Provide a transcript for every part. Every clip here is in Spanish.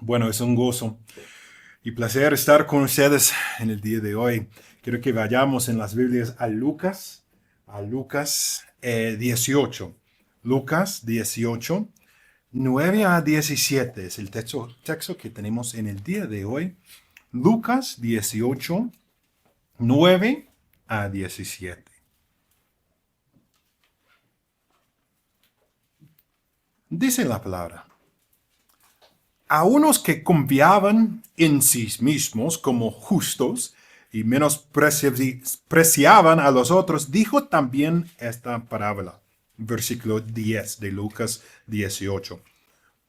Bueno, es un gozo y placer estar con ustedes en el día de hoy. Quiero que vayamos en las Biblias a Lucas 18. Lucas 18, 9 a 17 es el texto que tenemos en el día de hoy. Lucas 18, 9 a 17. Dice la palabra. A unos que confiaban en sí mismos como justos y menospreciaban a los otros, dijo también esta parábola. Versículo 10 de Lucas 18.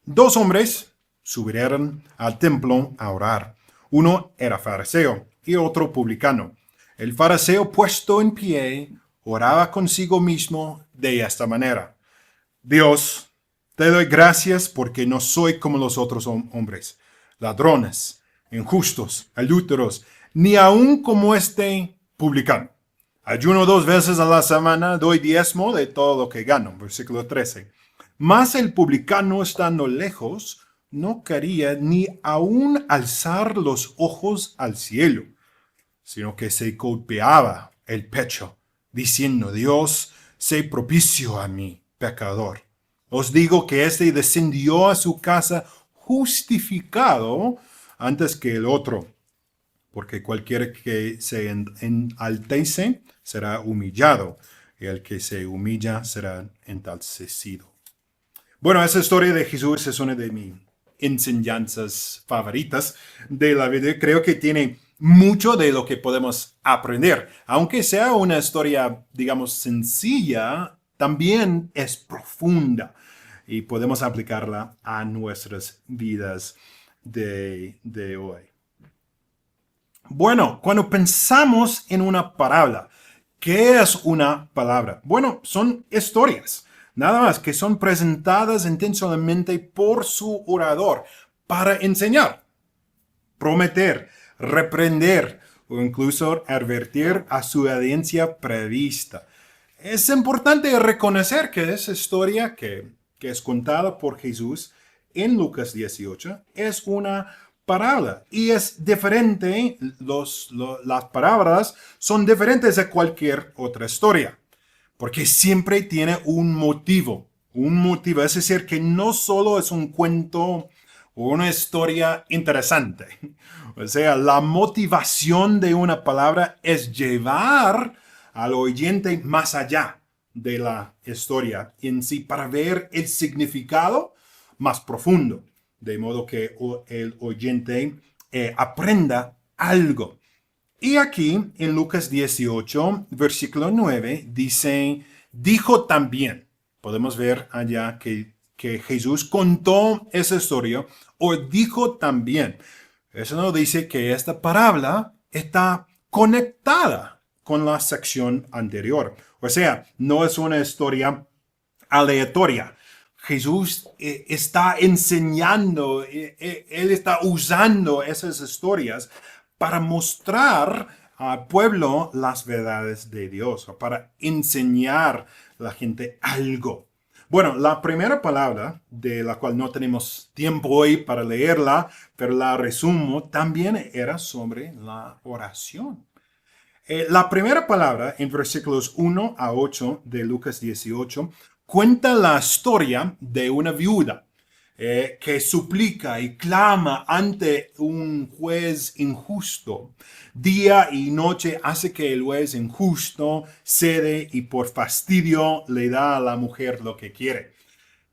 Dos hombres subieron al templo a orar. Uno era fariseo y otro publicano. El fariseo, puesto en pie, oraba consigo mismo de esta manera. Dios, te doy gracias porque no soy como los otros hombres, ladrones, injustos, adúlteros, ni aun como este publicano. Ayuno 2 veces a la semana, doy diezmo de todo lo que gano. Versículo 13. Mas el publicano, estando lejos, no quería ni aun alzar los ojos al cielo, sino que se golpeaba el pecho, diciendo: Dios, sé propicio a mí, pecador. Os digo que éste descendió a su casa justificado antes que el otro, porque cualquiera que se enaltece será humillado, y el que se humilla será enaltecido. Bueno, esa historia de Jesús es una de mis enseñanzas favoritas de la vida. Creo que tiene mucho de lo que podemos aprender. Aunque sea una historia, digamos, sencilla, también es profunda y podemos aplicarla a nuestras vidas de hoy. Bueno, cuando pensamos en una parábola, ¿qué es una palabra? Bueno, son historias, nada más, que son presentadas intencionalmente por su orador para enseñar, prometer, reprender o incluso advertir a su audiencia prevista. Es importante reconocer que esa historia que es contada por Jesús en Lucas 18 es una parábola y es diferente. Las palabras son diferentes de cualquier otra historia porque siempre tiene un motivo, es decir, que no solo es un cuento o una historia interesante. O sea, la motivación de una palabra es llevar al oyente más allá de la historia en sí para ver el significado más profundo, de modo que el oyente aprenda algo. Y aquí en Lucas 18, versículo 9, dijo también. Podemos ver allá que Jesús contó esa historia o dijo también. Eso nos dice que esta parábola está conectada con la sección anterior. O sea, no es una historia aleatoria. Jesús está enseñando, él está usando esas historias para mostrar al pueblo las verdades de Dios, o para enseñar a la gente algo. Bueno, la primera palabra, de la cual no tenemos tiempo hoy para leerla, pero la resumo, también era sobre la oración. La primera palabra en versículos 1 a 8 de Lucas 18 cuenta la historia de una viuda que suplica y clama ante un juez injusto. Día y noche hace que el juez injusto cede y por fastidio le da a la mujer lo que quiere.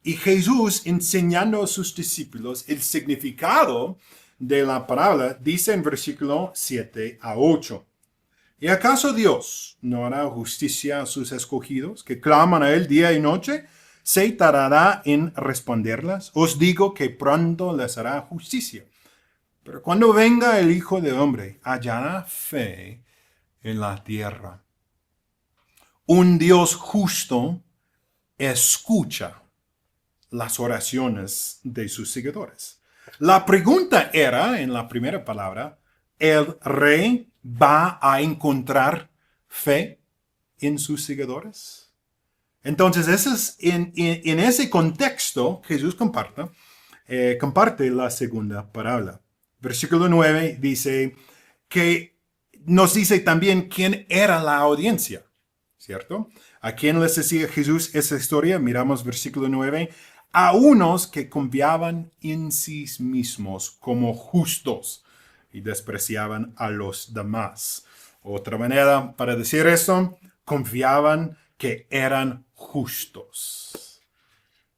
Y Jesús, enseñando a sus discípulos el significado de la palabra, dice en versículo 7 a 8. ¿Y acaso Dios no hará justicia a sus escogidos, que claman a Él día y noche? ¿Se tardará en responderlas? Os digo que pronto les hará justicia. Pero cuando venga el Hijo del Hombre, hallará fe en la tierra. Un Dios justo escucha las oraciones de sus seguidores. La pregunta era, en la primera palabra, ¿el rey va a encontrar fe en sus seguidores? Entonces, ese es en ese contexto Jesús comparte comparte la segunda parábola. Versículo 9 dice que nos dice también quién era la audiencia, ¿cierto? ¿A quién les decía Jesús esa historia? Miramos versículo 9. A unos que confiaban en sí mismos como justos y despreciaban a los demás. Otra manera para decir esto, confiaban que eran justos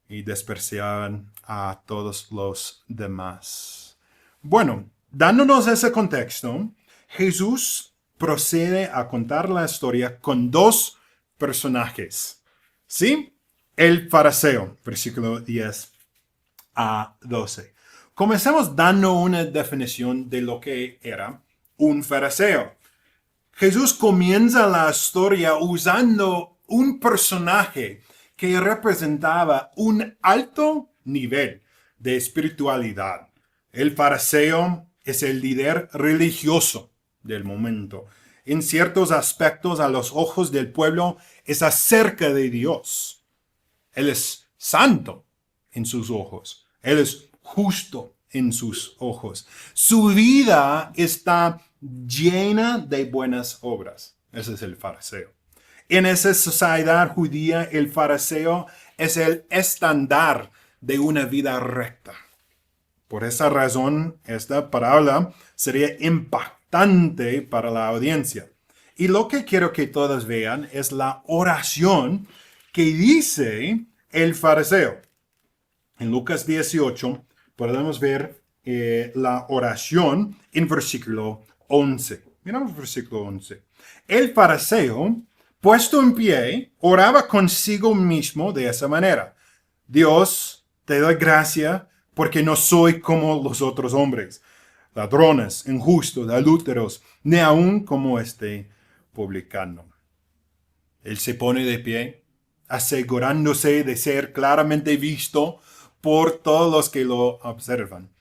y despreciaban a todos los demás. Bueno, dándonos ese contexto, Jesús procede a contar la historia con dos personajes. ¿Sí? El fariseo, versículo 10 a 12. Comencemos dando una definición de lo que era un fariseo. Jesús comienza la historia usando un personaje que representaba un alto nivel de espiritualidad. El fariseo es el líder religioso del momento. En ciertos aspectos, a los ojos del pueblo, está cerca de Dios. Él es santo en sus ojos. Él es justo en sus ojos. Su vida está llena de buenas obras. Ese es el fariseo. En esa sociedad judía, el fariseo es el estándar de una vida recta. Por esa razón, esta parábola sería impactante para la audiencia. Y lo que quiero que todos vean es la oración que dice el fariseo. En Lucas 18 podemos ver la oración en versículo 11. Miramos versículo 11. El fariseo, puesto en pie, oraba consigo mismo de esa manera. Dios, te doy gracia porque no soy como los otros hombres, ladrones, injustos, adúlteros, ni aun como este publicano. Él se pone de pie, asegurándose de ser claramente visto por todos los que lo observan.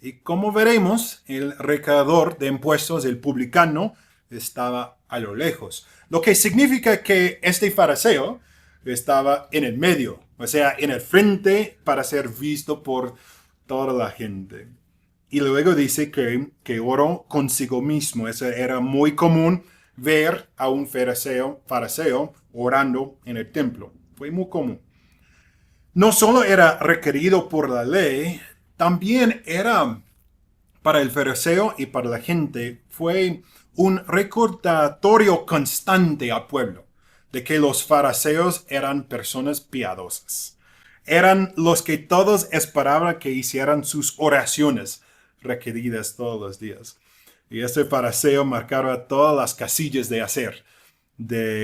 Y como veremos, el recaudador de impuestos, el publicano, estaba a lo lejos. Lo que significa que este fariseo estaba en el medio, o sea, en el frente para ser visto por toda la gente. Y luego dice que oró consigo mismo. Eso era muy común ver a un fariseo orando en el templo. Fue muy común. No solo era requerido por la ley, también era para el fariseo y para la gente, fue un recordatorio constante al pueblo de que los fariseos eran personas piadosas. Eran los que todos esperaban que hicieran sus oraciones requeridas todos los días. Y este fariseo marcaba todas las casillas de hacer,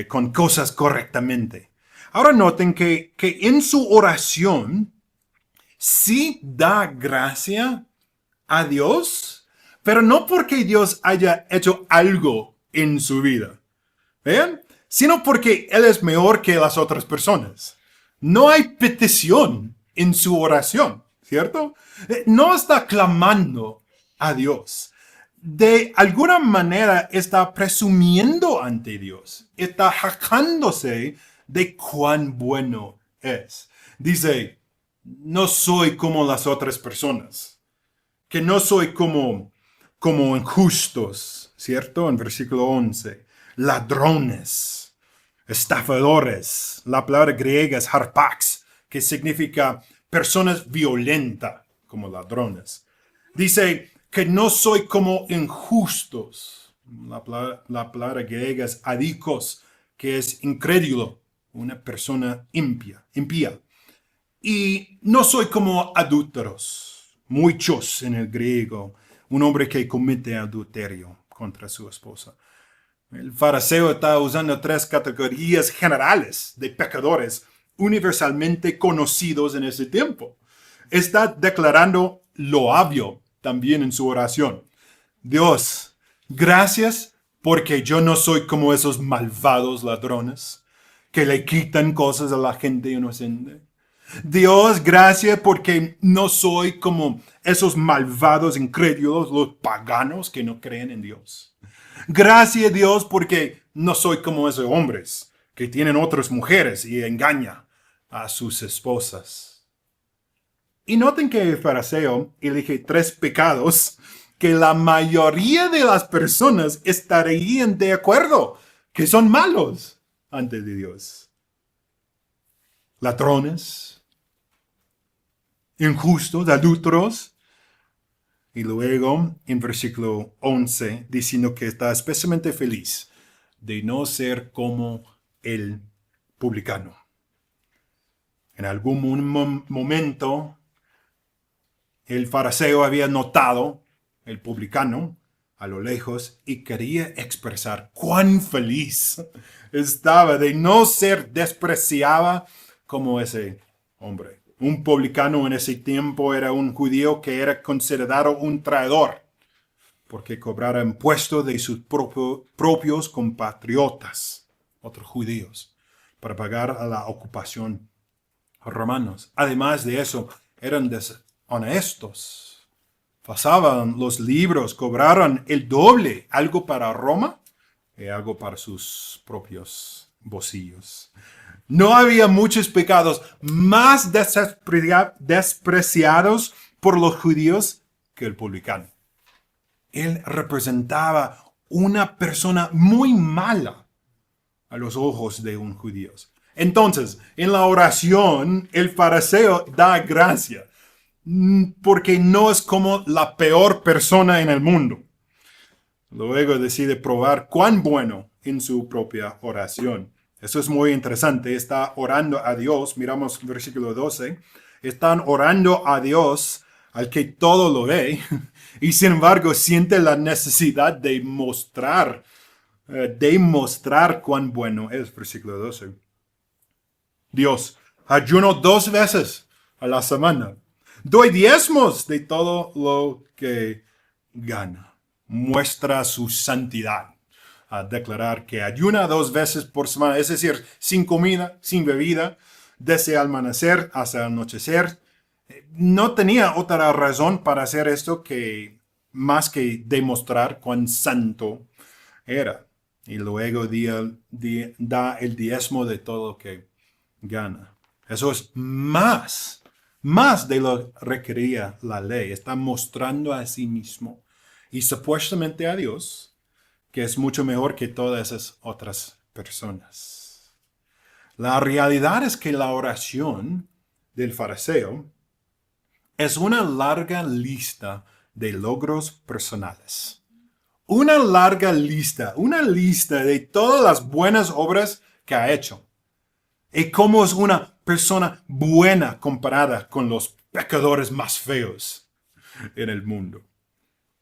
con cosas correctamente. Ahora noten que en su oración sí da gracia a Dios, pero no porque Dios haya hecho algo en su vida, ¿vean? Sino porque Él es mejor que las otras personas. No hay petición en su oración, ¿cierto? No está clamando a Dios. De alguna manera está presumiendo ante Dios. Está jactándose de cuán bueno es. Dice, no soy como las otras personas. Que no soy como injustos, ¿cierto? En versículo 11. Ladrones, estafadores. La palabra griega es harpax, que significa personas violentas, como ladrones. Dice que no soy como injustos. La palabra griega es adikos, que es incrédulo, una persona impía. Y no soy como adúlteros, muchos en el griego, un hombre que comete adulterio contra su esposa. El fariseo está usando tres categorías generales de pecadores universalmente conocidos en ese tiempo. Está declarando lo obvio también en su oración. Dios, gracias porque yo no soy como esos malvados ladrones que le quitan cosas a la gente inocente. Dios, gracias porque no soy como esos malvados incrédulos, los paganos que no creen en Dios. Gracias, Dios, porque no soy como esos hombres que tienen otras mujeres y engañan a sus esposas. Y noten que el fariseo elige 3 pecados que la mayoría de las personas estarían de acuerdo que son malos ante Dios. Ladrones, injustos, adúlteros. Y luego en versículo 11 diciendo que está especialmente feliz de no ser como el publicano. En algún momento el fariseo había notado el publicano a lo lejos y quería expresar cuán feliz estaba de no ser despreciado como ese hombre. Un publicano en ese tiempo era un judío que era considerado un traidor porque cobraba impuestos de sus propios compatriotas, otros judíos, para pagar a la ocupación romanos. Además de eso, eran deshonestos. Pasaban los libros, cobraron el doble, algo para Roma y algo para sus propios bolsillos. No había muchos pecados más despreciados por los judíos que el publicano. Él representaba una persona muy mala a los ojos de un judío. Entonces, en la oración, el fariseo da gracia porque no es como la peor persona en el mundo. Luego decide probar cuán bueno en su propia oración. Eso es muy interesante. Está orando a Dios. Miramos versículo 12. Están orando a Dios, al que todo lo ve, y sin embargo siente la necesidad de demostrar cuán bueno es. Versículo 12. Dios, ayuno 2 veces a la semana. Doy diezmos de todo lo que gana. Muestra su santidad a declarar que ayuna 2 veces por semana, es decir, sin comida, sin bebida, desde el amanecer hasta el anochecer. No tenía otra razón para hacer esto que más que demostrar cuán santo era. Y luego da el diezmo de todo lo que gana. Eso es más de lo que requería la ley. Está mostrando a sí mismo y supuestamente a Dios que es mucho mejor que todas esas otras personas. La realidad es que la oración del fariseo es una larga lista de logros personales. Una lista de todas las buenas obras que ha hecho. Y cómo es una persona buena comparada con los pecadores más feos en el mundo.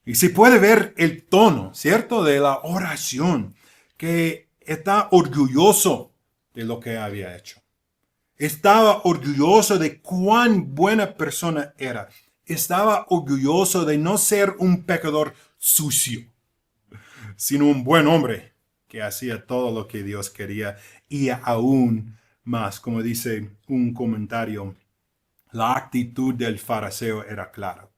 Y se puede ver el tono, ¿cierto?, de la oración, que está orgulloso de lo que había hecho. Estaba orgulloso de cuán buena persona era. Estaba orgulloso de no ser un pecador sucio, sino un buen hombre que hacía todo lo que Dios quería y aún más. Como dice un comentario, la actitud del fariseo era clara.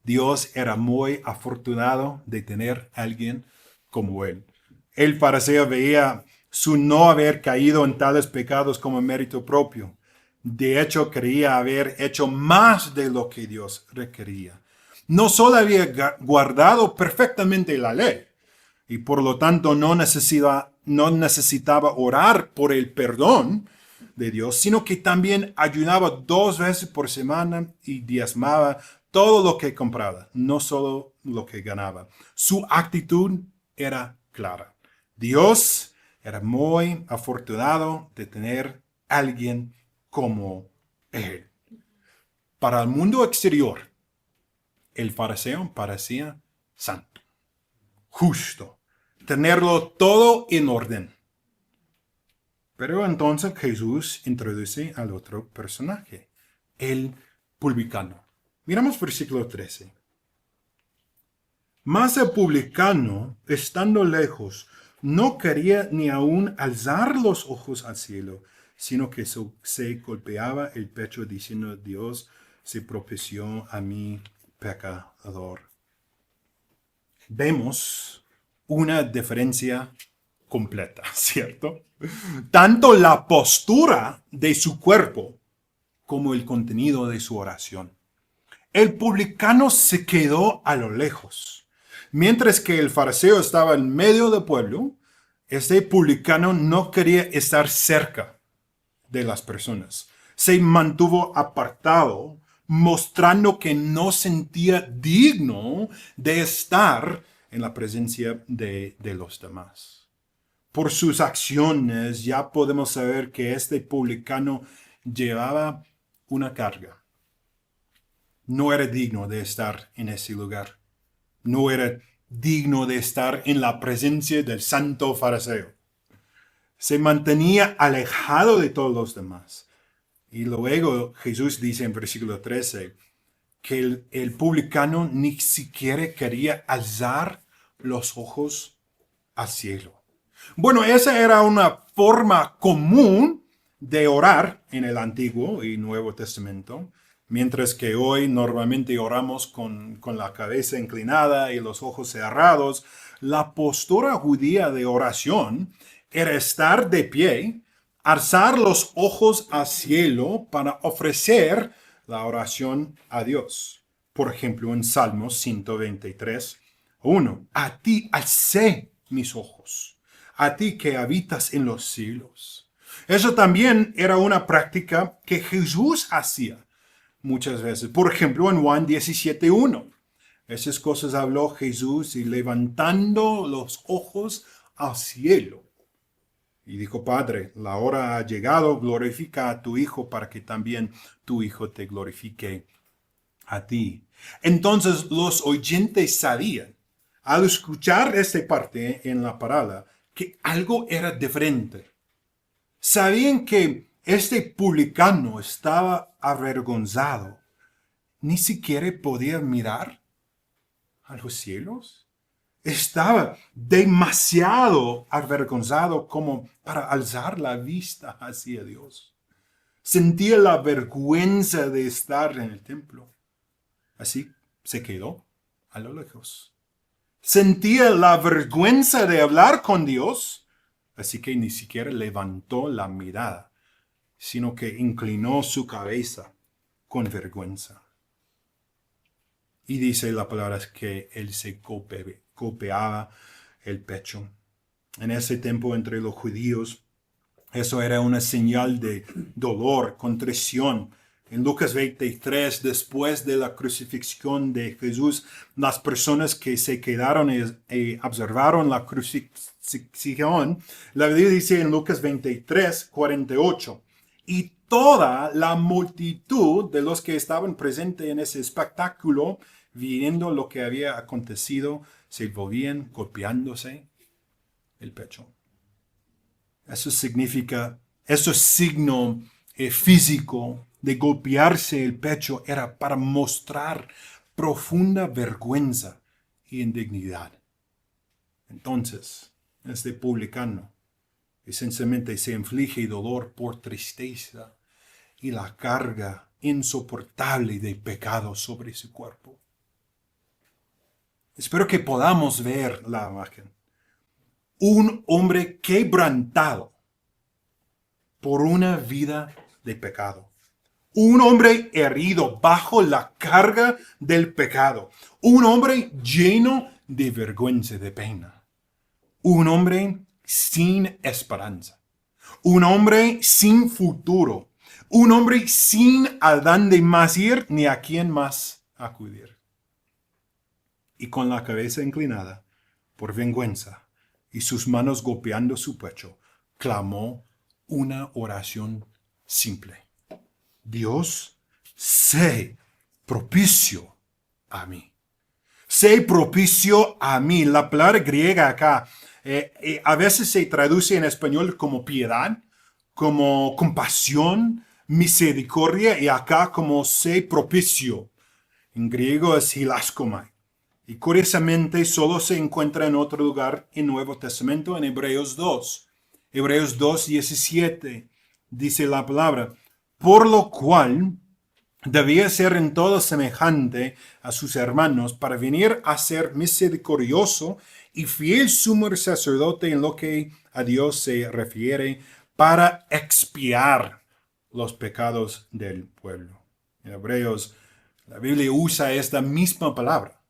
Dios era muy afortunado de tener a alguien como él. El fariseo veía su no haber caído en tales pecados como mérito propio. De hecho, creía haber hecho más de lo que Dios requería. No solo había guardado perfectamente la ley, y por lo tanto no necesitaba orar por el perdón de Dios, sino que también ayunaba 2 veces por semana y diezmaba todo lo que compraba, no solo lo que ganaba. Su actitud era clara. Dios era muy afortunado de tener a alguien como él. Para el mundo exterior, el fariseo parecía santo, justo, tenerlo todo en orden. Pero entonces Jesús introduce al otro personaje, el publicano. Miramos versículo 13. Mas el publicano, estando lejos, no quería ni aún alzar los ojos al cielo, sino que se golpeaba el pecho diciendo, Dios se propició a mí, pecador. Vemos una diferencia completa, ¿cierto? Tanto la postura de su cuerpo como el contenido de su oración. El publicano se quedó a lo lejos. Mientras que el fariseo estaba en medio del pueblo, este publicano no quería estar cerca de las personas. Se mantuvo apartado, mostrando que no sentía digno de estar en la presencia de los demás. Por sus acciones ya podemos saber que este publicano llevaba una carga. No era digno de estar en ese lugar. No era digno de estar en la presencia del santo fariseo. Se mantenía alejado de todos los demás. Y luego Jesús dice en versículo 13 que el publicano ni siquiera quería alzar los ojos al cielo. Bueno, esa era una forma común de orar en el Antiguo y Nuevo Testamento, mientras que hoy normalmente oramos con la cabeza inclinada y los ojos cerrados. La postura judía de oración era estar de pie, alzar los ojos al cielo para ofrecer la oración a Dios. Por ejemplo, en Salmos 123, 1. A ti alcé mis ojos, a ti que habitas en los cielos. Eso también era una práctica que Jesús hacía muchas veces. Por ejemplo, en Juan 17:1. Esas cosas habló Jesús y levantando los ojos al cielo. Y dijo, Padre, la hora ha llegado, glorifica a tu Hijo para que también tu Hijo te glorifique a ti. Entonces los oyentes sabían, al escuchar esta parte en la parábola, que algo era diferente. Sabían que este publicano estaba avergonzado. Ni siquiera podía mirar a los cielos. Estaba demasiado avergonzado como para alzar la vista hacia Dios. Sentía la vergüenza de estar en el templo. Así se quedó a lo lejos. Sentía la vergüenza de hablar con Dios, así que ni siquiera levantó la mirada, sino que inclinó su cabeza con vergüenza. Y dice la palabra que él se golpeaba el pecho. En ese tiempo entre los judíos, eso era una señal de dolor, contrición. En Lucas 23, después de la crucifixión de Jesús, las personas que se quedaron y observaron la crucifixión, la Biblia dice en Lucas 23, 48, y toda la multitud de los que estaban presentes en ese espectáculo, viendo lo que había acontecido, se volvían golpeándose el pecho. Eso significa, eso signo físico de golpearse el pecho era para mostrar profunda vergüenza y indignidad. Entonces, este publicano esencialmente se inflige dolor por tristeza y la carga insoportable de pecado sobre su cuerpo. Espero que podamos ver la imagen. Un hombre quebrantado por una vida de pecado. Un hombre herido bajo la carga del pecado. Un hombre lleno de vergüenza y de pena. Un hombre sin esperanza. Un hombre sin futuro. Un hombre sin a dónde más ir ni a quién más acudir. Y con la cabeza inclinada por vergüenza y sus manos golpeando su pecho, clamó una oración simple. Dios, sé propicio a mí. Sé propicio a mí. La palabra griega acá a veces se traduce en español como piedad, como compasión, misericordia, y acá como sé propicio. En griego es hilaskomai. Y curiosamente solo se encuentra en otro lugar en Nuevo Testamento, en Hebreos 2. Hebreos 2:17 dice la palabra, por lo cual debía ser en todo semejante a sus hermanos para venir a ser misericordioso y fiel sumo sacerdote en lo que a Dios se refiere para expiar los pecados del pueblo. En Hebreos La Biblia usa esta misma palabra,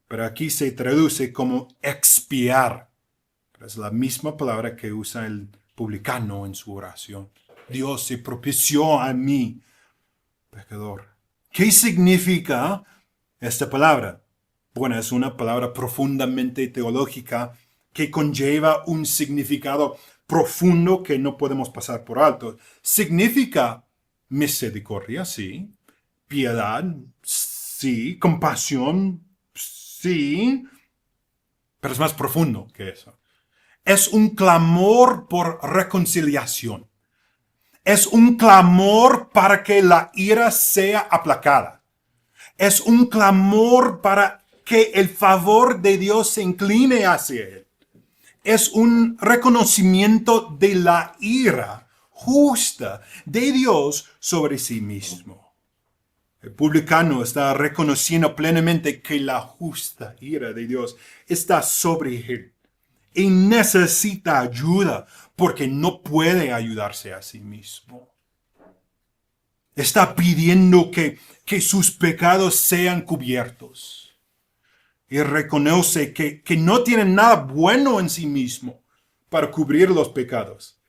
pero aquí se traduce como expiar. Pero es la misma palabra que usa el publicano en su oración. Dios se propició a mí, pecador. ¿Qué significa esta palabra? Bueno, es una palabra profundamente teológica que conlleva un significado profundo que no podemos pasar por alto. Significa misericordia, sí. Piedad, sí. Compasión, sí. Pero es más profundo que eso. Es un clamor por reconciliación. Es un clamor para que la ira sea aplacada. Es un clamor para que el favor de Dios se incline hacia él. Es un reconocimiento de la ira justa de Dios sobre sí mismo. El publicano está reconociendo plenamente que la justa ira de Dios está sobre él y necesita ayuda porque no puede ayudarse a sí mismo. Está pidiendo que sus pecados sean cubiertos. Y reconoce que no tiene nada bueno en sí mismo para cubrir los pecados.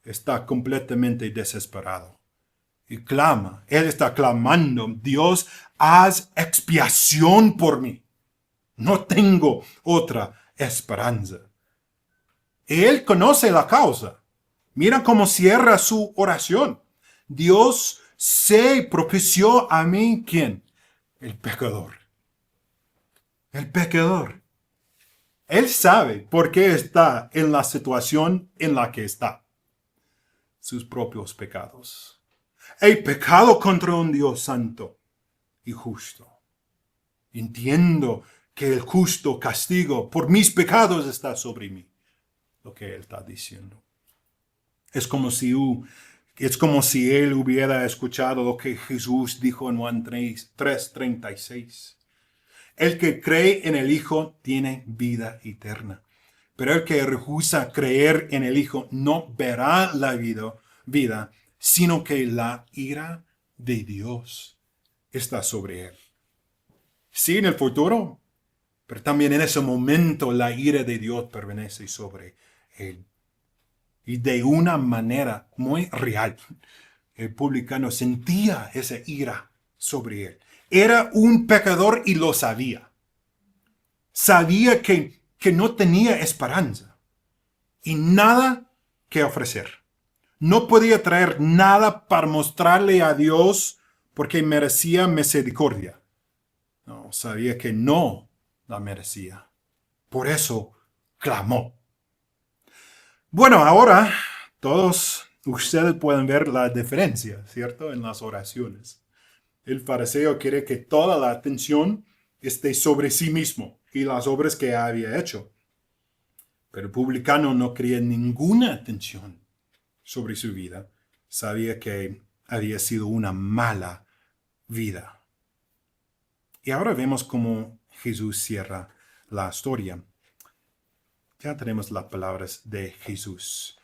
Está completamente desesperado. Y clama, él está clamando, Dios, haz expiación por mí. No tengo otra esperanza. Y él conoce la causa. Mira cómo cierra su oración. Dios se propició a mí, ¿quién? El pecador. El pecador. Él sabe por qué está en la situación en la que está. Sus propios pecados. He pecado contra un Dios santo y justo. Entiendo que el justo castigo por mis pecados está sobre mí. Lo que él está diciendo. Es como si él hubiera escuchado lo que Jesús dijo en Juan 3:36. El que cree en el Hijo tiene vida eterna. Pero el que rehúsa creer en el Hijo no verá la vida, sino que la ira de Dios está sobre él. Sí, en el futuro, pero también en ese momento la ira de Dios permanece sobre él. Y de una manera muy real, el publicano sentía esa ira sobre él. Era un pecador y lo sabía. Sabía que no tenía esperanza y nada que ofrecer. No podía traer nada para mostrarle a Dios porque merecía misericordia. No, sabía que no la merecía. Por eso clamó. Bueno, ahora todos ustedes pueden ver la diferencia, ¿cierto? En las oraciones. El fariseo quiere que toda la atención esté sobre sí mismo y las obras que había hecho. Pero el publicano no quería ninguna atención sobre su vida. Sabía que había sido una mala vida. Y ahora vemos cómo Jesús cierra la historia. Ya tenemos las palabras de Jesús.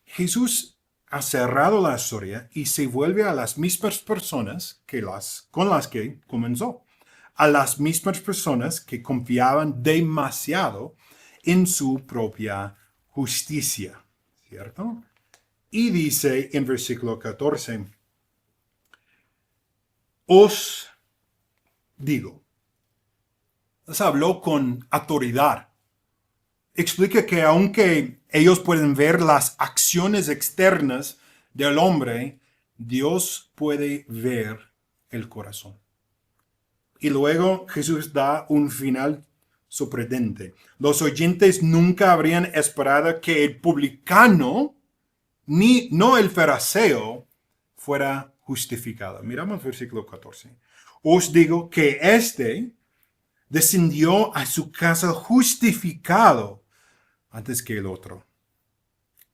Jesús ha cerrado la historia y se vuelve a las mismas personas con las que comenzó. A las mismas personas que confiaban demasiado en su propia justicia. ¿Cierto? Y dice en versículo 14, os digo. Les habló con autoridad. Explica que aunque ellos pueden ver las acciones externas del hombre, Dios puede ver el corazón. Y luego Jesús da un final sorprendente. Los oyentes nunca habrían esperado que el publicano, no el fariseo, fuera justificado. Miramos el versículo 14. Os digo que éste descendió a su casa justificado antes que el otro.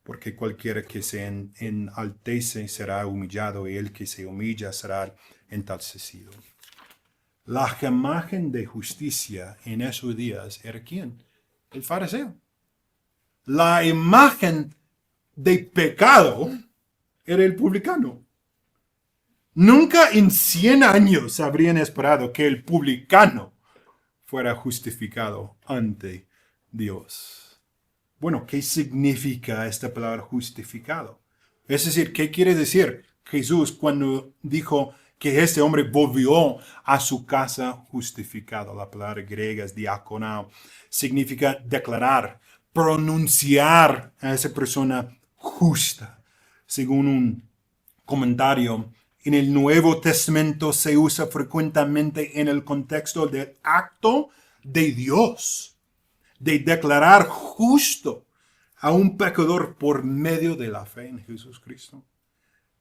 Porque cualquiera que se enaltece será humillado y el que se humilla será enaltecido. La imagen de justicia en esos días era ¿quién? El fariseo. La imagen de pecado era el publicano. Nunca en 100 años habrían esperado que el publicano fuera justificado ante Dios. Bueno, ¿qué significa esta palabra justificado? Es decir, ¿qué quiere decir Jesús cuando dijo que este hombre volvió a su casa justificado? La palabra griega es diaconao. Significa declarar, pronunciar a esa persona justa. Según un comentario, en el Nuevo Testamento se usa frecuentemente en el contexto del acto de Dios, de declarar justo a un pecador por medio de la fe en Jesús Cristo.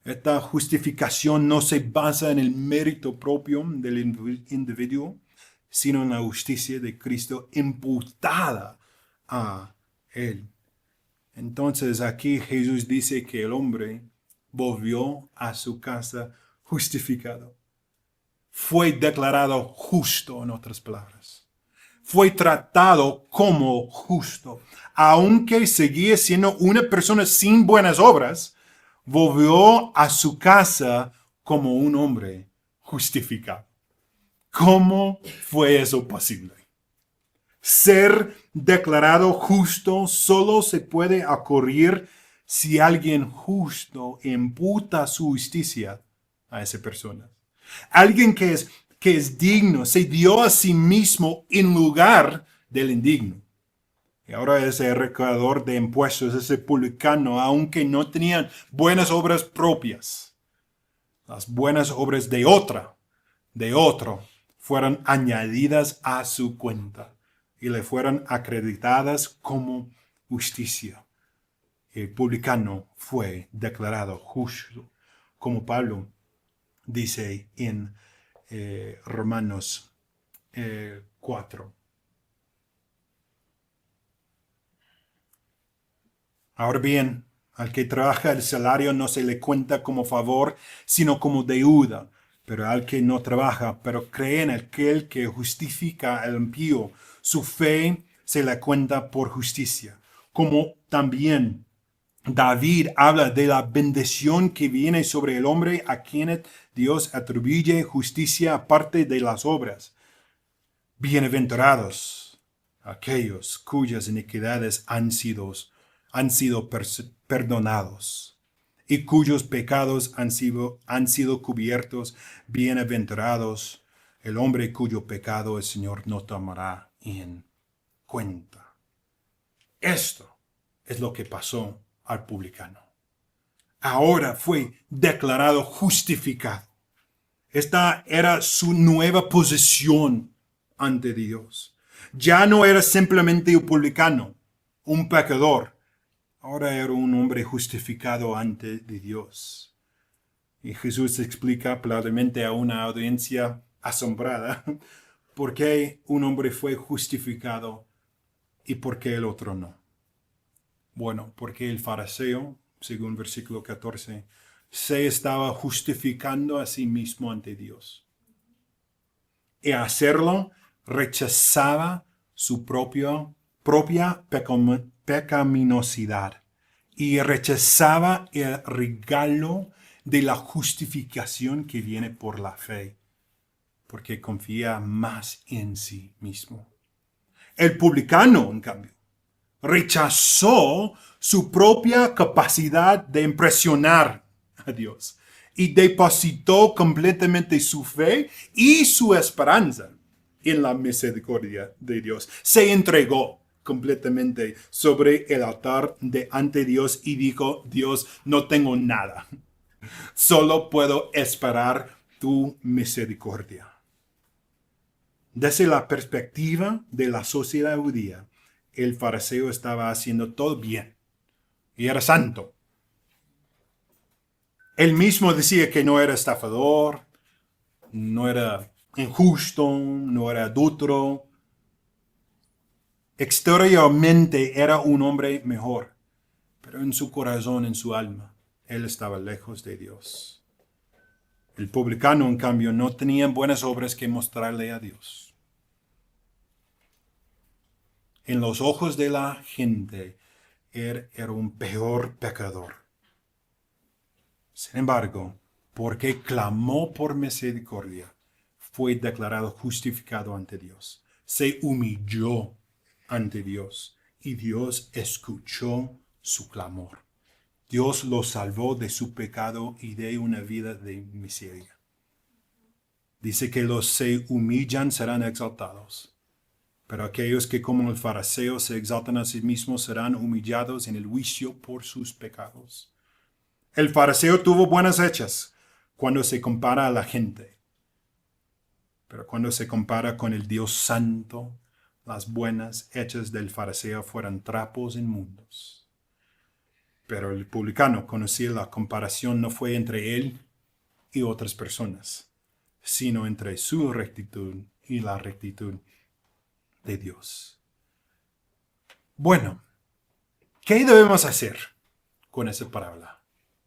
Esta justificación no se basa en el mérito propio del individuo, sino en la justicia de Cristo imputada a él. Entonces aquí Jesús dice que el hombre volvió a su casa justificado. Fue declarado justo, en otras palabras. Fue tratado como justo. Aunque seguía siendo una persona sin buenas obras, volvió a su casa como un hombre justificado. ¿Cómo fue eso posible? Ser declarado justo solo se puede ocurrir si alguien justo imputa su justicia a esa persona. Alguien que es digno se dio a sí mismo en lugar del indigno. Y ahora ese recaudador de impuestos, ese publicano, aunque no tenían buenas obras propias, las buenas obras de otro, fueron añadidas a su cuenta y le fueron acreditadas como justicia. El publicano fue declarado justo, como Pablo dice en Romanos 4. Ahora bien, al que trabaja el salario no se le cuenta como favor, sino como deuda. Pero al que no trabaja, pero cree en aquel que justifica al impío, su fe se le cuenta por justicia. Como también David habla de la bendición que viene sobre el hombre a quien Dios atribuye justicia aparte de las obras. Bienaventurados aquellos cuyas iniquidades han sido perdonados y cuyos pecados han sido cubiertos. Bienaventurados el hombre cuyo pecado el Señor no tomará en cuenta. Esto es lo que pasó al publicano. Ahora fue declarado justificado. Esta era su nueva posición ante Dios. Ya no era simplemente un publicano, un pecador. Ahora era un hombre justificado ante Dios. Y Jesús explica claramente a una audiencia asombrada por qué un hombre fue justificado y por qué el otro no. Bueno, porque el fariseo, según versículo 14, se estaba justificando a sí mismo ante Dios. Y hacerlo rechazaba su propia pecaminosidad y rechazaba el regalo de la justificación que viene por la fe, porque confía más en sí mismo. El publicano, en cambio, rechazó su propia capacidad de impresionar a Dios y depositó completamente su fe y su esperanza en la misericordia de Dios. Se entregó completamente sobre el altar de ante Dios y dijo: Dios, no tengo nada, solo puedo esperar tu misericordia. Desde la perspectiva de la sociedad judía, el fariseo estaba haciendo todo bien y era santo. Él mismo decía que no era estafador, no era injusto, no era adúltero. Exteriormente era un hombre mejor, pero en su corazón, en su alma, él estaba lejos de Dios. El publicano, en cambio, no tenía buenas obras que mostrarle a Dios. En los ojos de la gente, él era un peor pecador. Sin embargo, porque clamó por misericordia, fue declarado justificado ante Dios. Se humilló ante Dios y Dios escuchó su clamor. Dios lo salvó de su pecado y de una vida de miseria. Dice que los se humillan serán exaltados, pero aquellos que como el fariseo se exaltan a sí mismos serán humillados en el juicio por sus pecados. El fariseo tuvo buenas hechas cuando se compara a la gente, pero cuando se compara con el Dios santo, las buenas hechas del fariseo fueron trapos inmundos. Pero el publicano conocía la comparación no fue entre él y otras personas, sino entre su rectitud y la rectitud de Dios. Bueno, ¿qué debemos hacer con esa parábola?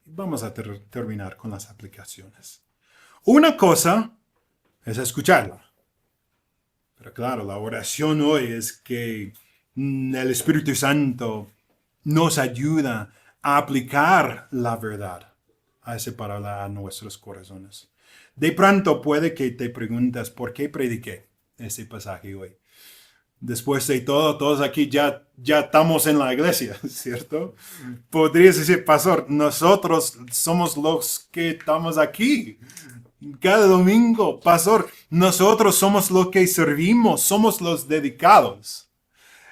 Vamos a terminar con las aplicaciones. Una cosa es escucharla. Pero claro, la oración hoy es que el Espíritu Santo nos ayuda a aplicar la verdad a esa parábola a nuestros corazones. De pronto puede que te preguntes por qué prediqué ese pasaje hoy. Después de todo, todos aquí ya estamos en la iglesia, ¿cierto? Podrías decir, pastor, nosotros somos los que estamos aquí cada domingo. Pastor, nosotros somos los que servimos, somos los dedicados.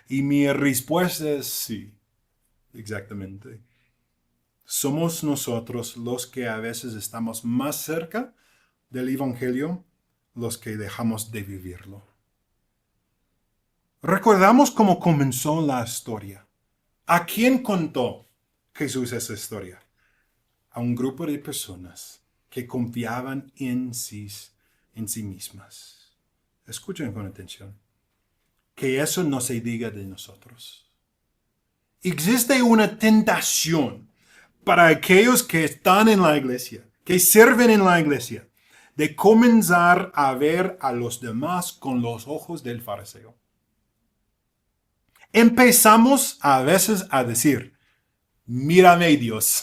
Y mi respuesta es sí, exactamente. Somos nosotros los que a veces estamos más cerca del Evangelio, los que dejamos de vivirlo. Recordamos cómo comenzó la historia. ¿A quién contó Jesús esa historia? A un grupo de personas que confiaban en sí mismas. Escuchen con atención. Que eso no se diga de nosotros. Existe una tentación para aquellos que están en la iglesia, que sirven en la iglesia, de comenzar a ver a los demás con los ojos del fariseo. Empezamos a veces a decir, mírame Dios,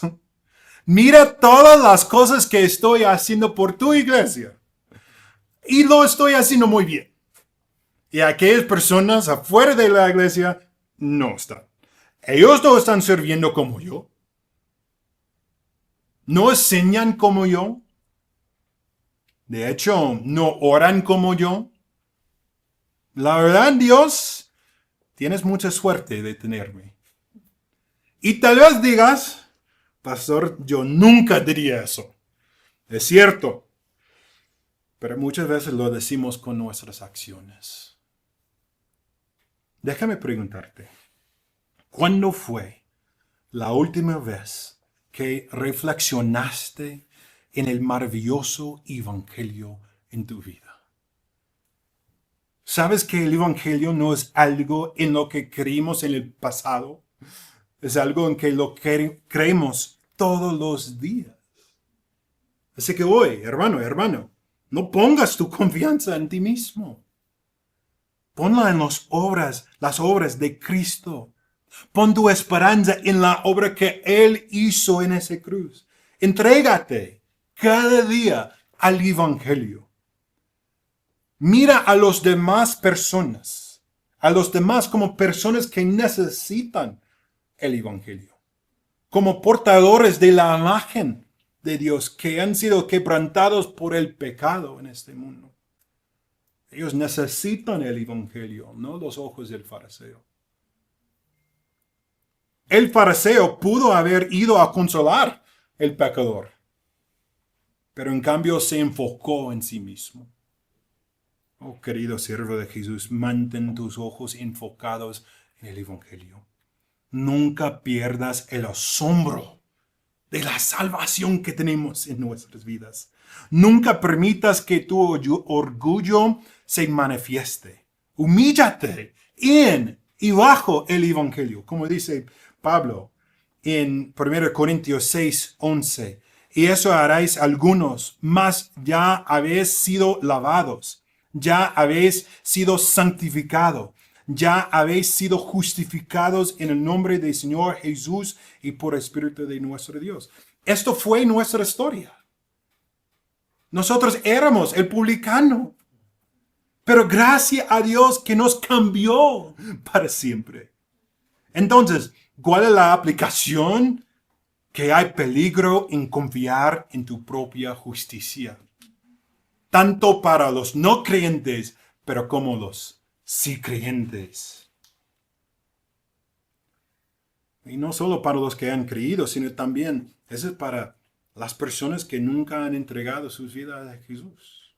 mira todas las cosas que estoy haciendo por tu iglesia y lo estoy haciendo muy bien. Y aquellas personas afuera de la iglesia no están. Ellos no están sirviendo como yo. No enseñan como yo. De hecho, no oran como yo. La verdad, Dios, tienes mucha suerte de tenerme. Y tal vez digas, pastor, yo nunca diría eso. Es cierto. Pero muchas veces lo decimos con nuestras acciones. Déjame preguntarte, ¿cuándo fue la última vez que reflexionaste en el maravilloso evangelio en tu vida? ¿Sabes que el evangelio no es algo en lo que creímos en el pasado? Es algo en que lo creemos todos los días. Así que hoy, hermano, no pongas tu confianza en ti mismo. Ponla en las obras de Cristo. Pon tu esperanza en la obra que Él hizo en esa cruz. Entrégate cada día al evangelio. Mira a las demás personas, a los demás como personas que necesitan el evangelio, como portadores de la imagen de Dios que han sido quebrantados por el pecado en este mundo. Ellos necesitan el evangelio, no los ojos del fariseo. El fariseo pudo haber ido a consolar al pecador, pero en cambio se enfocó en sí mismo. Oh, querido siervo de Jesús, mantén tus ojos enfocados en el evangelio. Nunca pierdas el asombro de la salvación que tenemos en nuestras vidas. Nunca permitas que tu orgullo se manifieste. Humíllate en y bajo el evangelio, como dice Pablo en 1 Corintios 6, 11. Y eso haréis algunos, mas ya habéis sido lavados, ya habéis sido santificados, ya habéis sido justificados en el nombre del Señor Jesús y por el Espíritu de nuestro Dios. Esto fue nuestra historia. Nosotros éramos el publicano. Pero gracias a Dios que nos cambió para siempre. Entonces, ¿cuál es la aplicación? Que hay peligro en confiar en tu propia justicia. Tanto para los no creyentes, pero como los sí creyentes. Y no solo para los que han creído, sino también, eso es para las personas que nunca han entregado sus vidas a Jesús.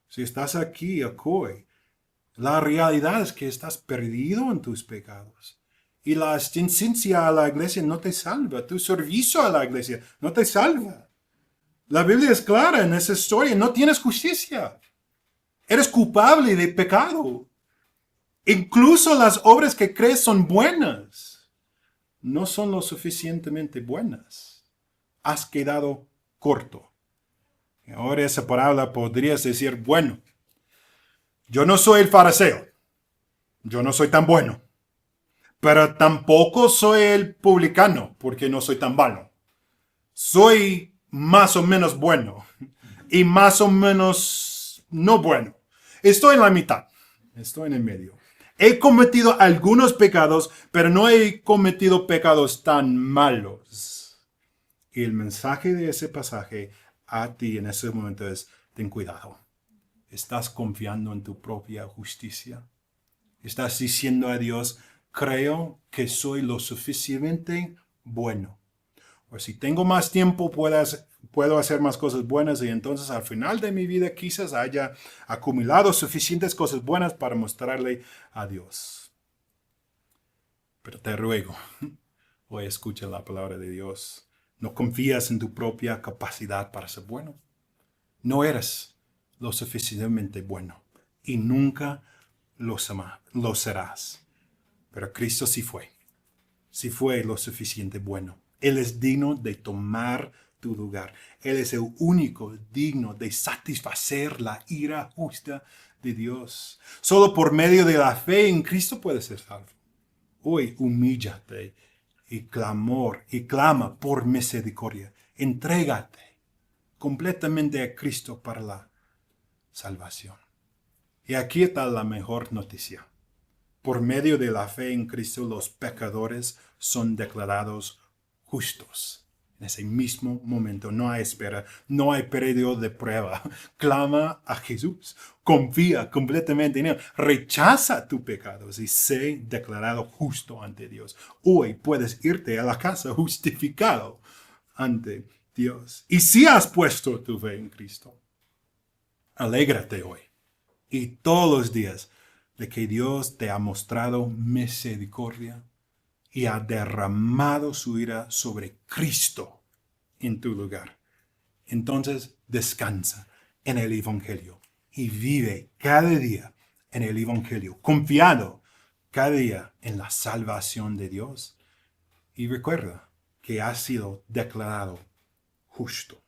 Si estás aquí hoy, la realidad es que estás perdido en tus pecados. Y la asistencia a la iglesia no te salva. Tu servicio a la iglesia no te salva. La Biblia es clara en esa historia. No tienes justicia. Eres culpable de pecado. Incluso las obras que crees son buenas. No son lo suficientemente buenas. Has quedado corto. Y ahora esa palabra podrías decir, bueno, yo no soy el fariseo. Yo no soy tan bueno. Pero tampoco soy el publicano, porque no soy tan malo. Soy más o menos bueno y más o menos no bueno. Estoy en la mitad. Estoy en el medio. He cometido algunos pecados, pero no he cometido pecados tan malos. Y el mensaje de ese pasaje a ti en ese momento es, ten cuidado. Estás confiando en tu propia justicia. Estás diciendo a Dios, creo que soy lo suficientemente bueno. O si tengo más tiempo, puedo hacer más cosas buenas y entonces al final de mi vida quizás haya acumulado suficientes cosas buenas para mostrarle a Dios. Pero te ruego, hoy escucha la palabra de Dios. No confías en tu propia capacidad para ser bueno. No eres lo suficientemente bueno y nunca lo serás. Pero Cristo sí fue lo suficiente bueno. Él es digno de tomar tu lugar. Él es el único digno de satisfacer la ira justa de Dios. Solo por medio de la fe en Cristo puedes ser salvo. Hoy humíllate y clama por misericordia. Entrégate completamente a Cristo para la salvación. Y aquí está la mejor noticia. Por medio de la fe en Cristo, los pecadores son declarados justos. En ese mismo momento no hay espera, no hay periodo de prueba. Clama a Jesús, confía completamente en Él, rechaza tus pecados y sé declarado justo ante Dios. Hoy puedes irte a la casa justificado ante Dios. Y si has puesto tu fe en Cristo, alégrate hoy y todos los días de que Dios te ha mostrado misericordia y ha derramado su ira sobre Cristo en tu lugar. Entonces descansa en el Evangelio y vive cada día en el Evangelio, confiado cada día en la salvación de Dios. Y recuerda que has sido declarado justo.